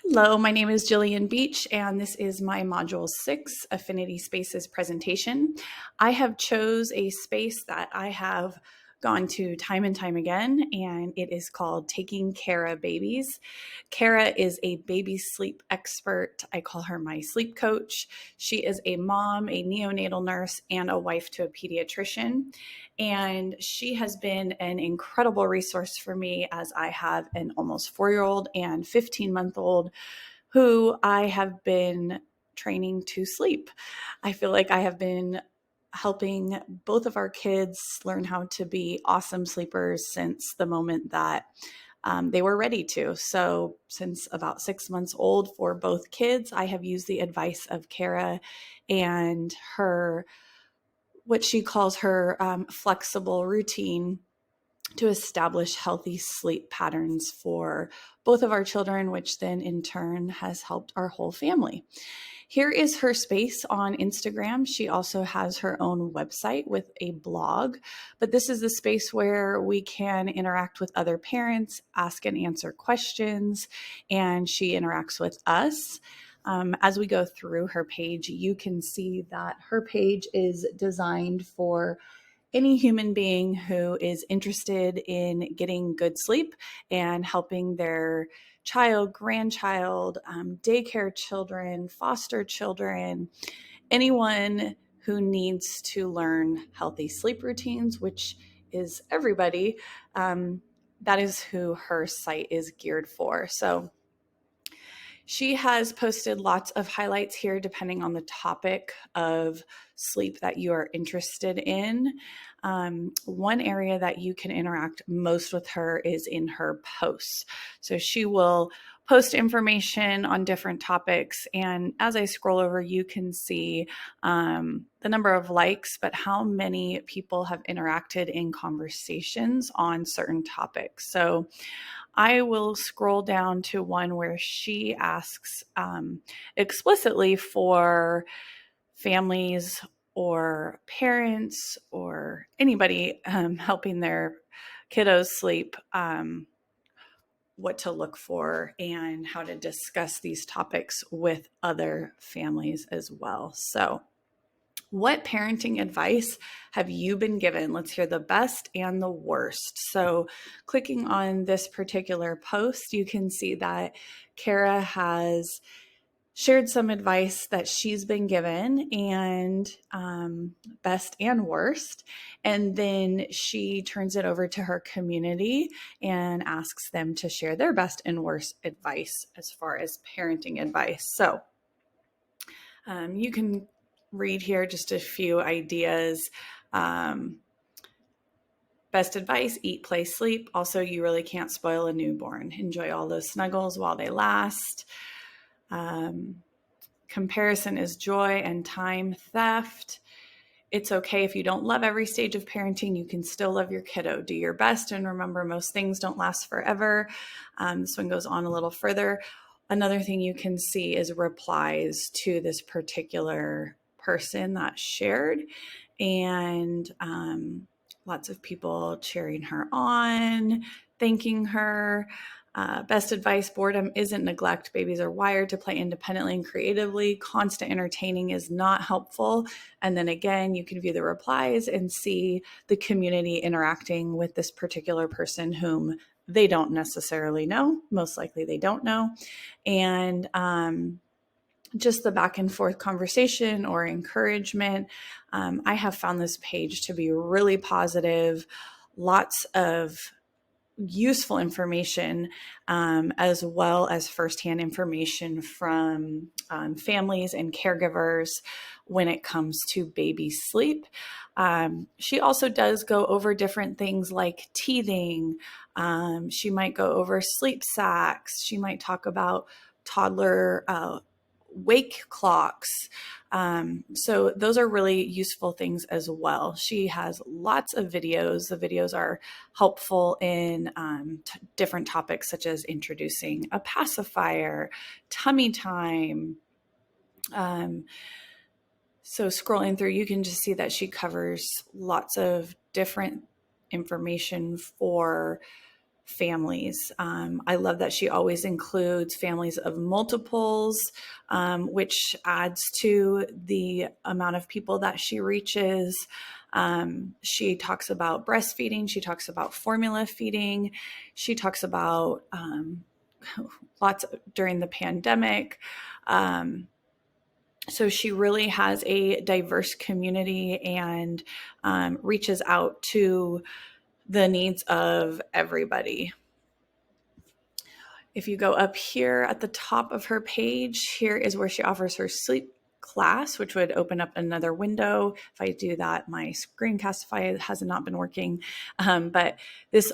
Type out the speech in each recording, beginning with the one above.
Hello, my name is Jillian Beach, and this is my Module 6 Affinity Spaces presentation. I have chose a space that I have gone to time and time again, and it is called Taking Cara Babies. Cara is a baby sleep expert. I call her my sleep coach. She is a mom, a neonatal nurse, and a wife to a pediatrician. And she has been an incredible resource for me as I have an almost 4-year-old and 15-month-old who I have been training to sleep. I feel like I have been helping both of our kids learn how to be awesome sleepers since the moment that they were ready to. So, since about 6 months old for both kids, I have used the advice of Cara and her, what she calls her flexible routine to establish healthy sleep patterns for both of our children, which then in turn has helped our whole family. Here is her space on Instagram. She also has her own website with a blog, but this is the space where we can interact with other parents, ask and answer questions, and she interacts with us. As we go through her page, you can see that her page is designed for any human being who is interested in getting good sleep and helping their child, grandchild, daycare children, foster children, anyone who needs to learn healthy sleep routines, which is everybody. That is who her site is geared for. So she has posted lots of highlights here depending on the topic of sleep that you are interested in. One area that you can interact most with her is in her posts. So she will post information on different topics. And as I scroll over, you can see the number of likes, but how many people have interacted in conversations on certain topics. So I will scroll down to one where she asks explicitly for families or parents or anybody helping their kiddos sleep, what to look for and how to discuss these topics with other families as well. So, what parenting advice have you been given? Let's hear the best and the worst. So, clicking on this particular post, you can see that Cara has shared some advice that she's been given, and best and worst. And then she turns it over to her community and asks them to share their best and worst advice as far as parenting advice. So, you can read here just a few ideas. Best advice: eat, play, sleep. Also, you really can't spoil a newborn. Enjoy all those snuggles while they last. Comparison is joy and time theft. It's okay if you don't love every stage of parenting, you can still love your kiddo. Do your best and remember most things don't last forever. This one goes on a little further. Another thing you can see is replies to this particular person that shared, and lots of people cheering her on, thanking her. Best advice: boredom isn't neglect. Babies are wired to play independently and creatively. Constant entertaining is not helpful. And then again, you can view the replies and see the community interacting with this particular person whom they don't necessarily know. Most likely they don't know. And just the back and forth conversation or encouragement. I have found this page to be really positive. Lots of useful information, as well as firsthand information from families and caregivers when it comes to baby sleep. She also does go over different things like teething. She might go over sleep sacks. She might talk about toddler wake clocks. So those are really useful things as well. She has lots of videos. The videos are helpful in different topics such as introducing a pacifier, tummy time. So scrolling through, you can just see that she covers lots of different information for families. I love that she always includes families of multiples, which adds to the amount of people that she reaches. She talks about breastfeeding. She talks about formula feeding. She talks about lots during the pandemic. So she really has a diverse community and reaches out to the needs of everybody. If you go up here at the top of her page, here is where she offers her sleep class, which would open up another window. If I do that, my Screencastify has not been working. But this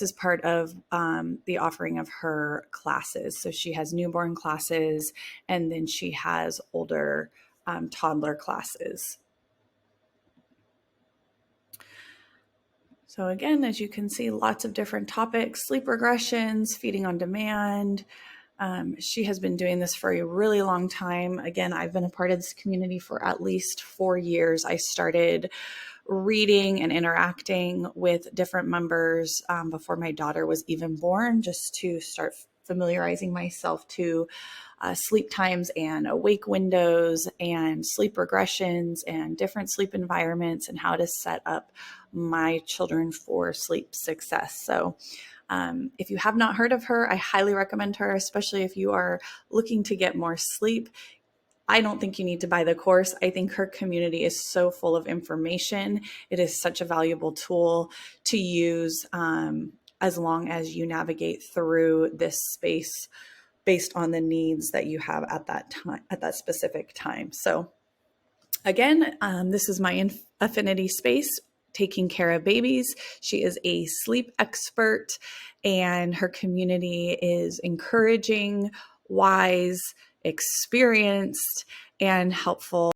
is part of the offering of her classes. So she has newborn classes, and then she has older toddler classes. So again, as you can see, lots of different topics: sleep regressions, feeding on demand. She has been doing this for a really long time. Again, I've been a part of this community for at least 4 years. I started reading and interacting with different members before my daughter was even born, just to start familiarizing myself to sleep times and awake windows and sleep regressions and different sleep environments and how to set up my children for sleep success. So if you have not heard of her, I highly recommend her, especially if you are looking to get more sleep. I don't think you need to buy the course. I think her community is so full of information. It is such a valuable tool to use as long as you navigate through this space based on the needs that you have at that time, at that specific time. So again, this is my affinity space, taking Cara Babies. She is a sleep expert, and her community is encouraging, wise, experienced, and helpful.